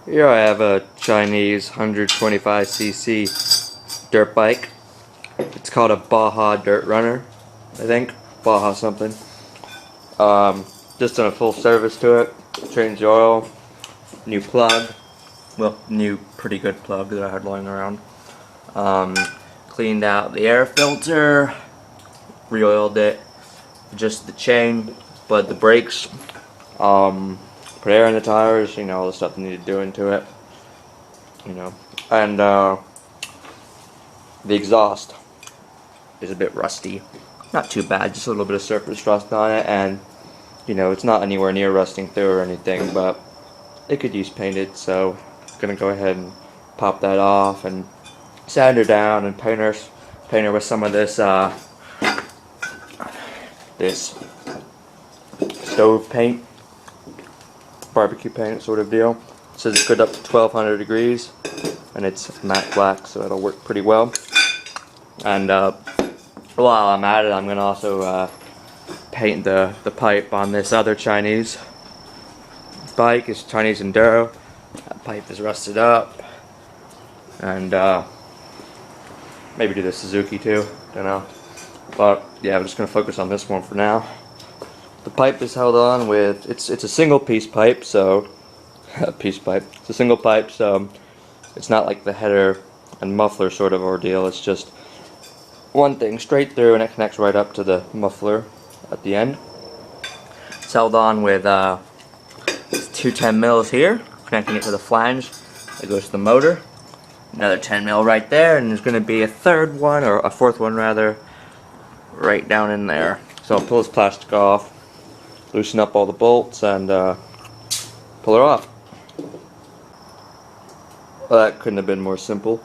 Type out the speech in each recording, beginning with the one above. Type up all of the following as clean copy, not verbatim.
Here I have a Chinese 125cc dirt bike. It's called a Baja dirt runner, I think. Baja something. Just done a full service to it. Changed the oil, new plug. Well, new pretty good plug that I had lying around. Cleaned out the air filter, re-oiled it, adjusted the chain, bled the brakes, put air in the tires, you know, all the stuff that needed doing to it, you know, and the exhaust is a bit rusty. Not too bad, just a little bit of surface rust on it, and you know, it's not anywhere near rusting through or anything, but it could use painted, so I'm gonna go ahead and pop that off and sand her down and paint her with some of this this stove paint, barbecue paint sort of deal. It says it's good up to 1200 degrees, and it's matte black, so it'll work pretty well. And while I'm at it, I'm gonna also paint the pipe on this other Chinese bike. It's Chinese Enduro. That pipe is rusted up, and maybe do the Suzuki too, don't know. But yeah, I'm just gonna focus on this one for now. The pipe is held on with, it's a single piece pipe, so it's a single pipe, so it's not like the header and muffler sort of ordeal. It's just one thing straight through, and it connects right up to the muffler at the end. It's held on with two 10 mils here, connecting it to the flange that goes to the motor. Another 10 mil right there, and there's going to be a third one, or a fourth one rather, right down in there. So I'll pull this plastic off, loosen up all the bolts, and pull her off. Well, that couldn't have been more simple.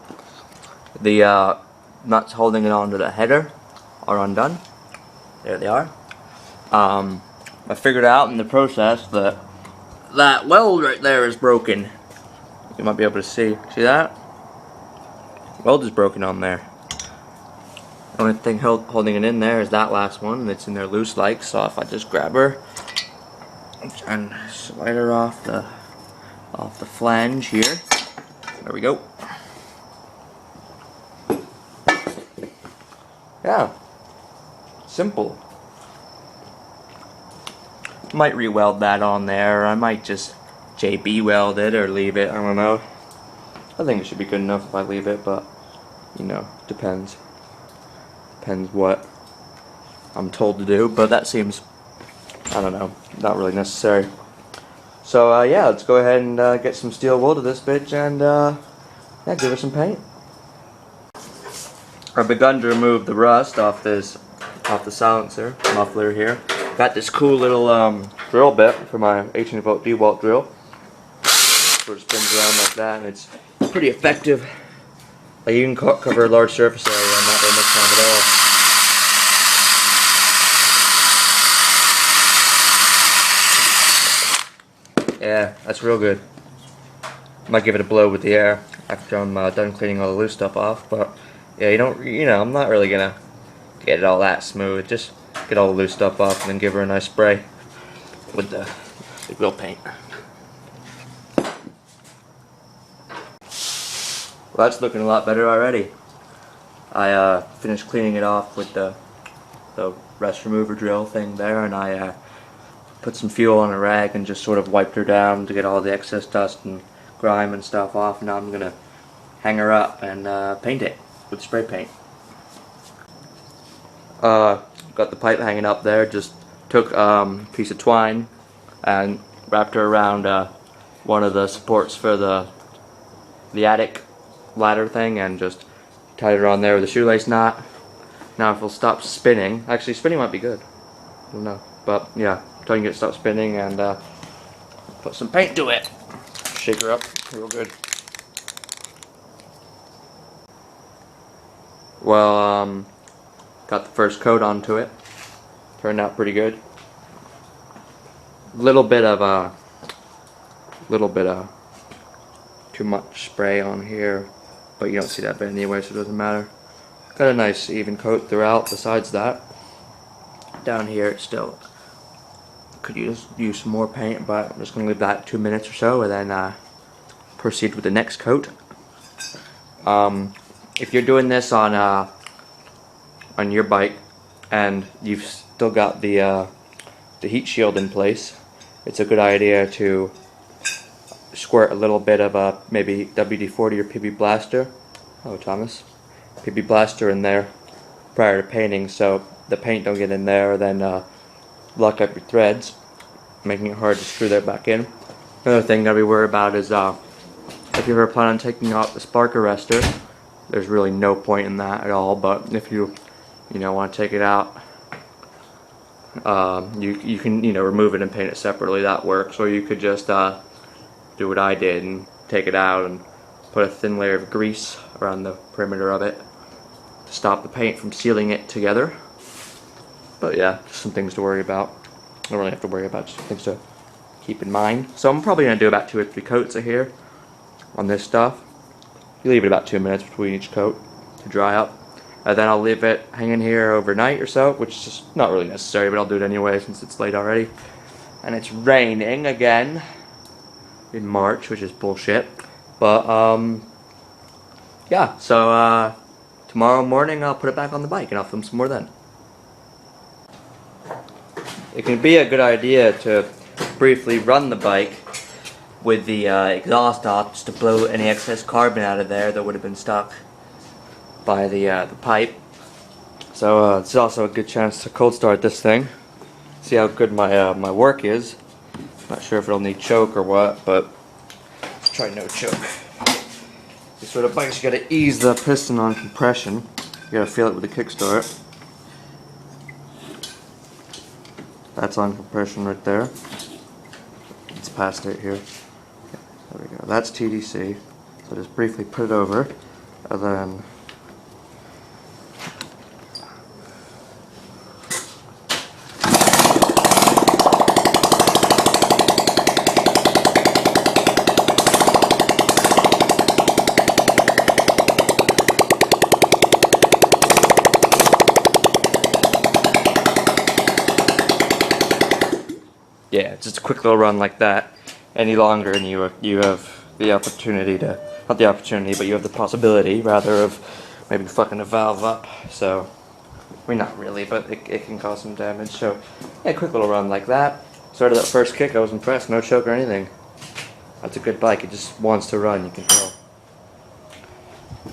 The nuts holding it onto the header are undone. There they are. I figured out in the process that that weld right there is broken. You might be able to see that? Weld is broken on there. The only thing holding it in there is that last one, and it's in there loose like, so if I just grab her and slide her off the flange here. There we go. Yeah. Simple. Might re-weld that on there, or I might just JB weld it or leave it, I don't know. I think it should be good enough if I leave it, but you know, depends. Depends what I'm told to do, but that seems, I don't know, not really necessary. So yeah, let's go ahead and get some steel wool to this bitch and yeah, give her some paint. I've begun to remove the rust off the silencer muffler here. Got this cool little drill bit for my 18-volt DeWalt drill. Sort of spins around like that, and it's pretty effective. Like, you can cover a large surface area and not very much time at all. Yeah, that's real good. Might give it a blow with the air after I'm done cleaning all the loose stuff off, but yeah, you know, I'm not really gonna get it all that smooth. Just get all the loose stuff off and then give her a nice spray with the real paint. Well, that's looking a lot better already. I finished cleaning it off with the rust remover drill thing there, and I put some fuel on a rag and just sort of wiped her down to get all the excess dust and grime and stuff off. Now I'm gonna hang her up and paint it with spray paint. Got the pipe hanging up there. Just took a piece of twine and wrapped her around one of the supports for the attic ladder thing, and just tied her on there with a shoelace knot. Now if it'll stop spinning, actually spinning might be good, I don't know, but yeah, try and get it to stop spinning and put some paint to it. Shake her up real good. Well, got the first coat onto it. Turned out pretty good. Little bit of too much spray on here, but you don't see that bit anyway, so it doesn't matter. Got a nice even coat throughout. Besides that, down here it still could use some more paint, but I'm just gonna leave that 2 minutes or so, and then proceed with the next coat. If you're doing this on your bike and you've still got the heat shield in place, it's a good idea to squirt a little bit of maybe WD-40 or PB Blaster. Oh, Thomas. PB Blaster in there prior to painting, so the paint don't get in there, then lock up your threads, making it hard to screw that back in. Another thing that we worry about is if you ever plan on taking out the spark arrestor, there's really no point in that at all, but if you want to take it out, you can remove it and paint it separately. That works. Or you could just do what I did and take it out and put a thin layer of grease around the perimeter of it to stop the paint from sealing it together. But yeah, just some things to worry about. Don't really have to worry about, just things to keep in mind. So I'm probably going to do about 2 or 3 coats of here on this stuff. You leave it about 2 minutes between each coat to dry up. And then I'll leave it hanging here overnight or so, which is just not really necessary, but I'll do it anyway since it's late already. And it's raining again in March, which is bullshit. But yeah, so tomorrow morning I'll put it back on the bike and I'll film some more then. It can be a good idea to briefly run the bike with the exhaust off just to blow any excess carbon out of there that would have been stuck by the pipe. So it's also a good chance to cold start this thing, see how good my my work is. Not sure if it'll need choke or what, but let's try no choke. These sort of bikes, you gotta ease the piston on compression. You gotta feel it with the kickstart. That's on compression right there. It's past it here. There we go. That's TDC. So just briefly put it over, and then yeah, just a quick little run like that. Any longer and you have the opportunity to, not the opportunity, but you have the possibility rather of maybe fucking a valve up. So, I mean, not really, but it can cause some damage. So yeah, quick little run like that. Started that first kick, I was impressed. No choke or anything. That's a good bike. It just wants to run, you can tell.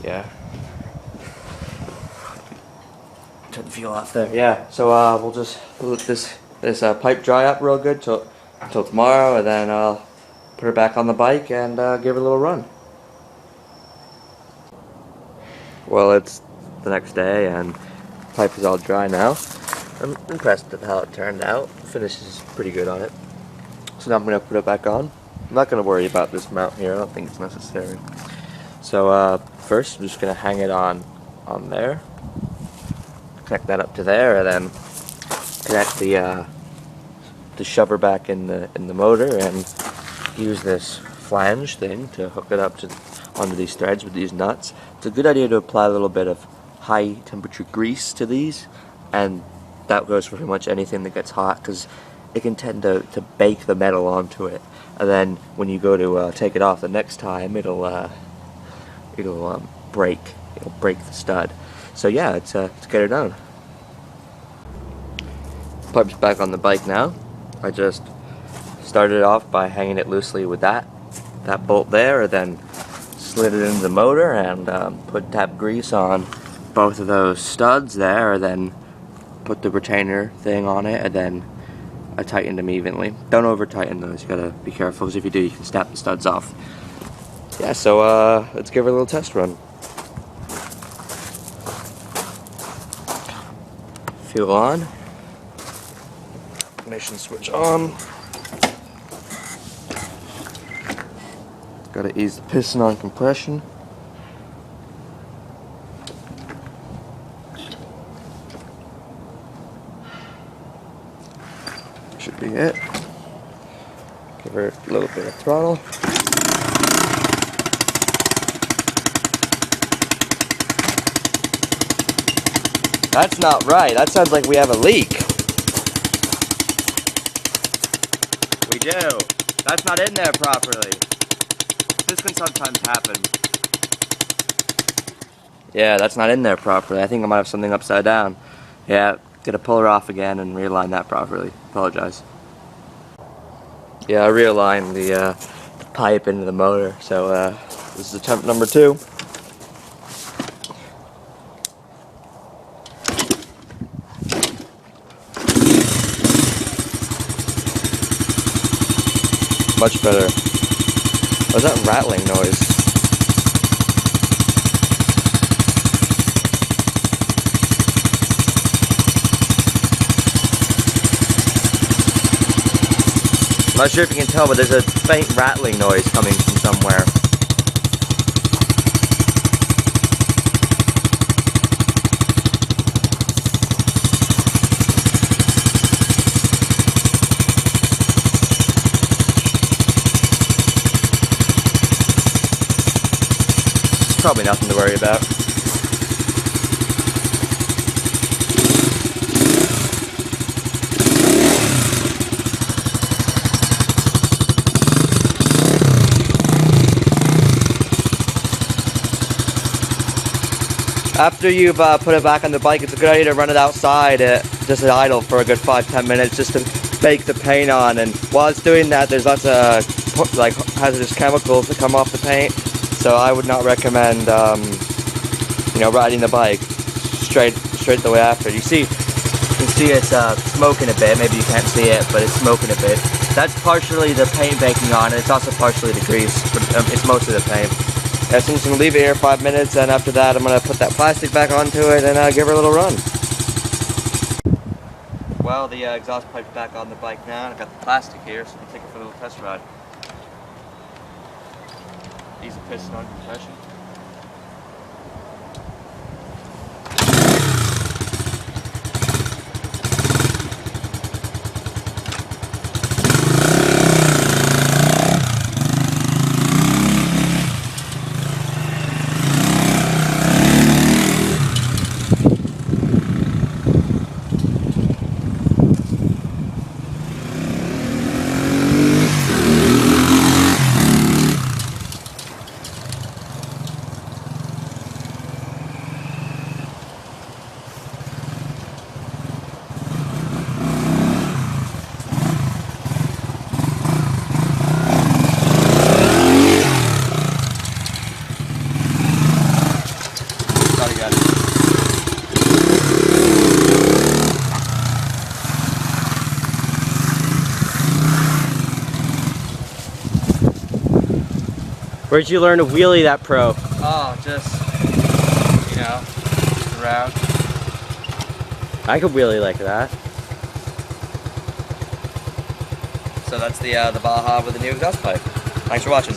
Yeah. Turn the fuel off there. Yeah, so we'll just let this pipe dry up real good till tomorrow, and then I'll put her back on the bike and give her a little run. Well, it's the next day and the pipe is all dry now. I'm impressed with how it turned out. The finish is pretty good on it. So now I'm going to put it back on. I'm not going to worry about this mount here. I don't think it's necessary. So first I'm just going to hang it on there. Connect that up to there, and then connect the shover back in the motor, and use this flange thing to hook it up onto these threads with these nuts. It's a good idea to apply a little bit of high temperature grease to these, and that goes for pretty much anything that gets hot, because it can tend to bake the metal onto it, and then when you go to take it off the next time, it'll break the stud. So yeah, let's get her done. Pipe's back on the bike now. I just started it off by hanging it loosely with that bolt there, and then slid it into the motor and put tap grease on both of those studs there, and then put the retainer thing on it, and then I tightened them evenly. Don't over tighten those, you gotta be careful, because if you do you can snap the studs off. Yeah, so let's give her a little test run. Fuel on. Ignition switch on. Got to ease the piston on compression. Should be it. Give her a little bit of throttle. That's not right. That sounds like we have a leak. We do. That's not in there properly. This can sometimes happen. Yeah, that's not in there properly. I think I might have something upside down. Yeah, gotta pull her off again and realign that properly. Apologize. Yeah, I realigned the pipe into the motor, so this is attempt number 2. Much better. What's that rattling noise? I'm not sure if you can tell, but there's a faint rattling noise coming from somewhere. Probably nothing to worry about. After you've put it back on the bike, it's a good idea to run it outside, just at idle for a good 5-10 minutes, just to bake the paint on. And while it's doing that, there's lots of like hazardous chemicals that come off the paint. So I would not recommend, you know, riding the bike straight the way after. You can see it's smoking a bit. Maybe you can't see it, but it's smoking a bit. That's partially the paint baking on, and it's also partially the grease. But it's mostly the paint. Yeah, so I'm just going to leave it here 5 minutes, and after that I'm going to put that plastic back onto it and give her a little run. Well, the exhaust pipe's back on the bike now, and I've got the plastic here, so we'll take it for a little test ride. Easy piston on compression. Where'd you learn to wheelie that pro? Oh, just, you know, around. I could wheelie like that. So that's the Baja with the new exhaust pipe. Thanks for watching.